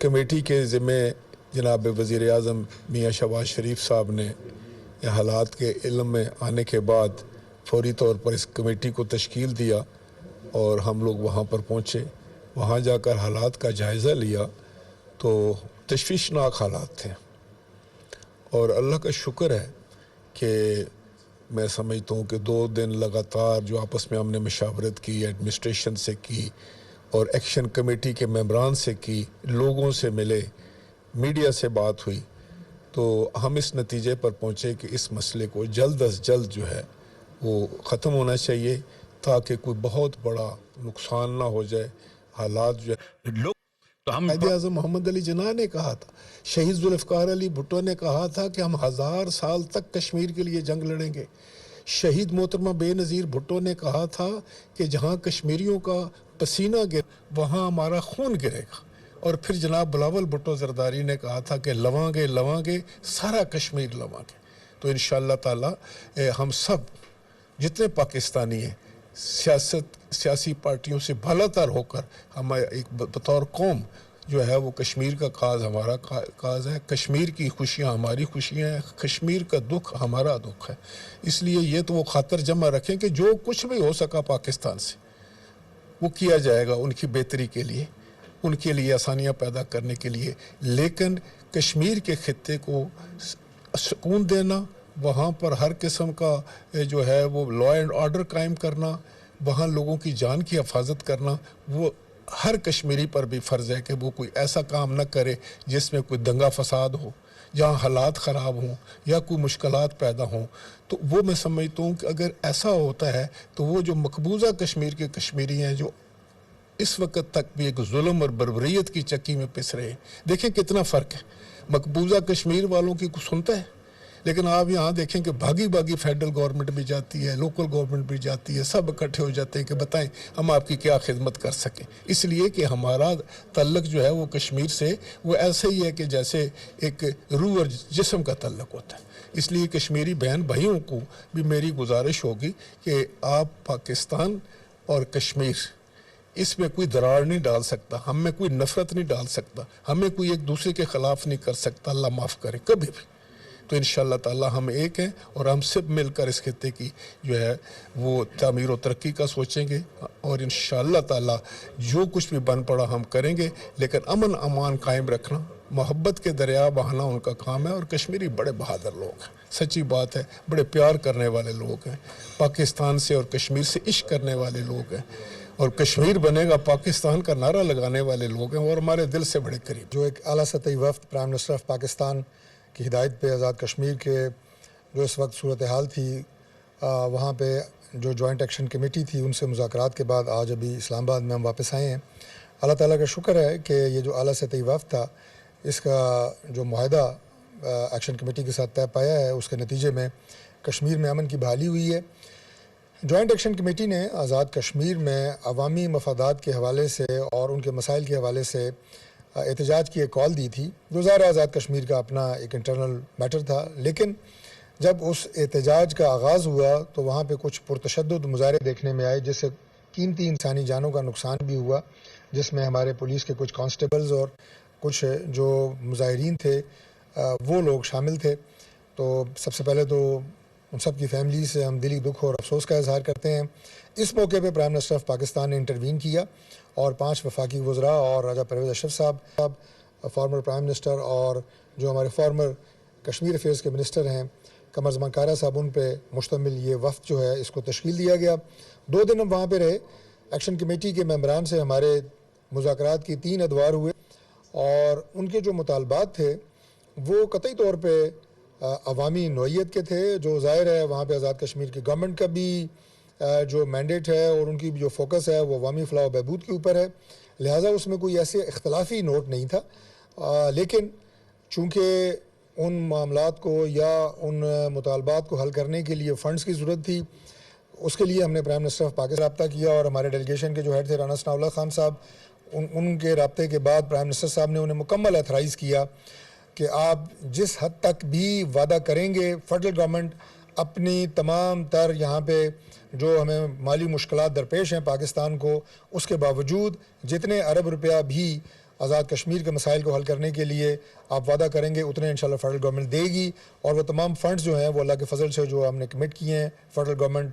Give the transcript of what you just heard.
Committee के ज़िम्मे जनाब वज़ीर आज़म मियाँ शहबाज शरीफ साहब ने हालात के इल्म में आने के बाद फौरी तौर पर इस कमेटी को तश्कील दिया और हम लोग वहाँ पर पहुँचे। वहाँ जाकर हालात का जायज़ा लिया तो तशवीशनाक हालात थे और अल्लाह का शुक्र है कि मैं समझता हूँ कि 2 दिन लगातार जो आपस में हमने मशावरत की, एडमिनिस्ट्रेशन से की और एक्शन कमेटी के मेंबरान से की, लोगों से मिले, मीडिया से बात हुई, तो हम इस नतीजे पर पहुँचे कि इस मसले को जल्द अज जल्द जो है वो ख़त्म होना चाहिए ताकि कोई बहुत बड़ा नुकसान ना हो जाए। हालात जो है तो हम कायद-ए-आज़म मोहम्मद अली जिन्ना ने कहा था, शहीद जुल्फ़िकार अली भुट्टो ने कहा था कि हम 1000 साल तक कश्मीर के लिए जंग लड़ेंगे। शहीद मोहतरमा बेनज़ीर भुट्टो ने कहा था कि जहाँ कश्मीरियों का पसीना गिर वहाँ हमारा खून गिरेगा। और फिर जनाब बिलावल भुट्टो ज़रदारी ने कहा था कि लवांगे लवांगे सारा कश्मीर लवांगे। तो इंशाअल्लाह ताला हम सब जितने पाकिस्तानी हैं सियासी पार्टियों से भलातर होकर हम एक बतौर कौम जो है वो कश्मीर का काज हमारा काज है, कश्मीर की खुशियाँ हमारी खुशियाँ हैं, कश्मीर का दुख हमारा दुख है। इसलिए ये तो वो खातर जमा रखें कि जो कुछ भी हो सका पाकिस्तान से वो किया जाएगा उनकी बेहतरी के लिए, उनके लिए आसानियाँ पैदा करने के लिए। लेकिन कश्मीर के खित्ते को सुकून देना, वहाँ पर हर किस्म का जो है वो लॉ एंड ऑर्डर कायम करना, वहाँ लोगों की जान की हिफाजत करना, वो हर कश्मीरी पर भी फ़र्ज़ है कि वो कोई ऐसा काम न करे जिसमें कोई दंगा फसाद हो, जहाँ हालात ख़राब हों या कोई मुश्किलात पैदा हों। तो वो मैं समझता हूँ कि अगर ऐसा होता है तो वो जो मकबूजा कश्मीर के कश्मीरी हैं जो इस वक्त तक भी एक जुल्म और बर्बरियत की चक्की में पिस रहे हैं, देखें कितना फ़र्क है। मकबूजा कश्मीर वालों की कुछ सुनता है, लेकिन आप यहाँ देखें कि भागी भागी फेडरल गवर्नमेंट भी जाती है, लोकल गवर्नमेंट भी जाती है, सब इकट्ठे हो जाते हैं कि बताएं हम आपकी क्या खिदमत कर सकें। इसलिए कि हमारा तल्लक जो है वो कश्मीर से वो ऐसे ही है कि जैसे एक रूह और जिस्म का तल्लक होता है। इसलिए कश्मीरी बहन भाइयों को भी मेरी गुजारिश होगी कि आप पाकिस्तान और कश्मीर इसमें कोई दरार नहीं डाल सकता, हम में कोई नफ़रत नहीं डाल सकता, हमें कोई एक दूसरे के ख़िलाफ़ नहीं कर सकता, अल्लाह माफ़ करे कभी भी। तो इंशाअल्लाह ताला हम एक हैं और हम सब मिलकर इस खित्ते की जो है वो तामीर और तरक्की का सोचेंगे और इंशाअल्लाह ताला जो कुछ भी बन पड़ा हम करेंगे। लेकिन अमन अमान कायम रखना, मोहब्बत के दरिया बहाना उनका काम है। और कश्मीरी बड़े बहादुर लोग हैं, सच्ची बात है, बड़े प्यार करने वाले लोग हैं, पाकिस्तान से और कश्मीर से इश्क करने वाले लोग हैं और कश्मीर बनेगा पाकिस्तान का नारा लगाने वाले लोग हैं और हमारे दिल से बड़े करीब। जो एक आला सतही वफ़द प्राइम मिनिस्टर ऑफ पाकिस्तान की हिदायत पे आज़ाद कश्मीर के जो इस वक्त सूरत हाल थी वहाँ पे जो जॉइंट एक्शन कमेटी थी उनसे मुज़ाकरात के बाद आज अभी इस्लामाबाद में हम वापस आए हैं। अल्लाह ताला का शुक्र है कि ये जो आला सतही वफ़द था इसका जो मुआहदा एक्शन कमेटी के साथ तय पाया है उसके नतीजे में कश्मीर में अमन की बहाली हुई है। जॉइंट एक्शन कमेटी ने आज़ाद कश्मीर में अवामी मफादात के हवाले से और उनके मसाइल के हवाले से एहतजाज की एक कॉल दी थी। जो ज़ाहिर आज़ाद कश्मीर का अपना एक इंटरनल मैटर था, लेकिन जब उस एहतजाज का आगाज़ हुआ तो वहाँ पे कुछ पुरतशद्दुद मुजाहरे देखने में आए जिससे कीमती इंसानी जानों का नुकसान भी हुआ, जिसमें हमारे पुलिस के कुछ कांस्टेबल्स और कुछ जो मुजाहिरीन थे वो लोग शामिल थे। तो सबसे पहले तो उन सब की फैमिली से हम दिली दुख और अफसोस का इजहार करते हैं। इस मौके पे प्राइम मिनिस्टर ऑफ पाकिस्तान ने इंटरवीन किया और 5 वफाकी वज़रा और राजा परवेज़ अशरफ साहब फॉर्मर प्राइम मिनिस्टर और जो हमारे फॉर्मर कश्मीर अफेयर्स के मिनिस्टर हैं कमर ज़मान कारा साहब, उन पे मुश्तमिल ये वफ़द जो है इसको तश्कील दिया गया। 2 दिन हम वहाँ पे रहे। एक्शन कमेटी के मेंबरान से हमारे मुज़ाकरात की 3 अदवार हुए और उनके जो मुतालबात थे वो कतई तौर पर अवामी नौइयत के थे। जो ज़ाहिर है वहाँ पे आज़ाद कश्मीर की गवर्नमेंट का भी जो मैंडेट है और उनकी जो फोकस है वो अवामी फ़लाह व बहबूद के ऊपर है, लिहाजा उसमें कोई ऐसे इख्तलाफी नोट नहीं था। लेकिन चूँकि उन मामलात को या उन मुतालबात को हल करने के लिए फ़ंड्स की ज़रूरत थी, उसके लिए हमने प्राइम मिनिस्टर ऑफ पाकिस्तान रब्ता किया और हमारे डेलीगेशन के जो हेड थे राना सनाउल्लाह खान साहब, उनके रब्ते के बाद प्राइम मिनिस्टर साहब ने उन्हें मुकम्मल एथराइज़ किया कि आप जिस हद तक भी वादा करेंगे फेडरल गवर्नमेंट अपनी तमाम तर यहाँ पे जो हमें माली मुश्किलात दरपेश हैं पाकिस्तान को, उसके बावजूद जितने अरब रुपया भी आज़ाद कश्मीर के मसाइल को हल करने के लिए आप वादा करेंगे उतने इंशाल्लाह फेडरल गवर्नमेंट देगी, और वो तमाम फ़ंड्स जो हैं वो अल्लाह के फ़ज़ल से जो हमने कमिट किए हैं फेडरल गवर्नमेंट